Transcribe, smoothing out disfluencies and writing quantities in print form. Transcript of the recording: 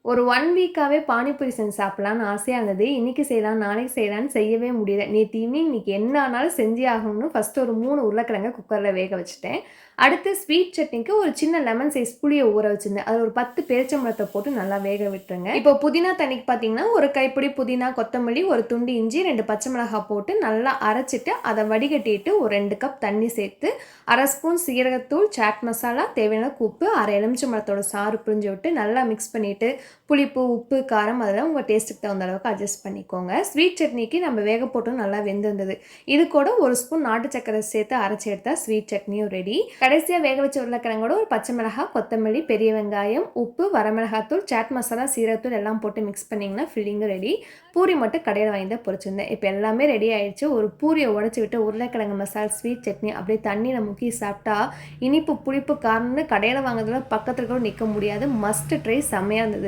ஒரு 1 வீக்காவே பானிபூரி செஞ்சு சாப்பிடலான்னு ஆசையா இருந்தது. இன்னைக்கு செய்யலாம், நாளைக்கு செய்யலான்னு செய்யவே முடியல. நேத்து ஈவினிங் இன்னைக்கு என்ன ஆனாலும் செஞ்சே ஆகணும்னு ஃபர்ஸ்ட் ஒரு 3 உருளைக்கிழங்க குக்கர்ல வேக வச்சுட்டேன். அடுத்து ஸ்வீட் சட்னிக்கு ஒரு சின்ன லெமன் சைஸ் புளிய ஊற வச்சிருந்தேன். அதுல ஒரு 10 பேரிச்சம்பழத்த போட்டு நல்லா வேக விட்டுருங்க. இப்போ புதினா தண்ணிக்கு பார்த்தீங்கன்னா, ஒரு கைப்பிடி புதினா, கொத்தமல்லி, ஒரு துண்டு இஞ்சி, 2 பச்சை மிளகாய் போட்டு நல்லா அரைச்சிட்டு, அத வடிகட்டிட்டு ஒரு 2 கப் தண்ணி சேர்த்து, 1/2 ஸ்பூன் சீரகத்தூள், சாட் மசாலா, தேவையான அளவுக்கு உப்பு, 1/2 எலுமிச்சம்பழத்தோட சாறு பிழிஞ்சு விட்டு நல்லா மிக்ஸ் பண்ணிட்டு புளிப்பு, உப்பு, காரம் அதெல்லாம் உங்கள் டேஸ்ட்டுக்கு தகுந்த அளவுக்கு அட்ஜஸ்ட் பண்ணிக்கோங்க. ஸ்வீட் சட்னிக்கு நம்ம வேக போட்டும் நல்லா வெந்திருந்தது. இது கூட 1 ஸ்பூன் நாட்டு சர்க்கரை சேர்த்து அரைச்சி எடுத்தால் ஸ்வீட் சட்னியும் ரெடி. கடைசியாக வேக வச்ச உருளைக்கிழங்கோட ஒரு பச்சை மிளகாய், கொத்தமல்லி, பெரிய வெங்காயம், உப்பு, வரமிளகாத்தூள், சாட் மசாலா, சீரகத்தூள் எல்லாம் போட்டு மிக்ஸ் பண்ணிங்கன்னா ஃபில்லிங்கும் ரெடி. பூரி மட்டும் கடையில் வாங்கி தான் பொரிச்சிருந்தேன். இப்போ எல்லாமே ரெடி ஆயிடுச்சு. ஒரு பூரியை உடச்சி விட்டு உருளைக்கிழங்கு மசாலா, ஸ்வீட் சட்னி அப்படியே தண்ணியில் முக்கி சாப்பிட்டா இனிப்பு, புளிப்பு, காரம்னு கடையில் வாங்குறதுல பக்கத்தில் கூட நிற்க முடியாது. மஸ்ட் ட்ரை, செம்மையாக இருந்தது.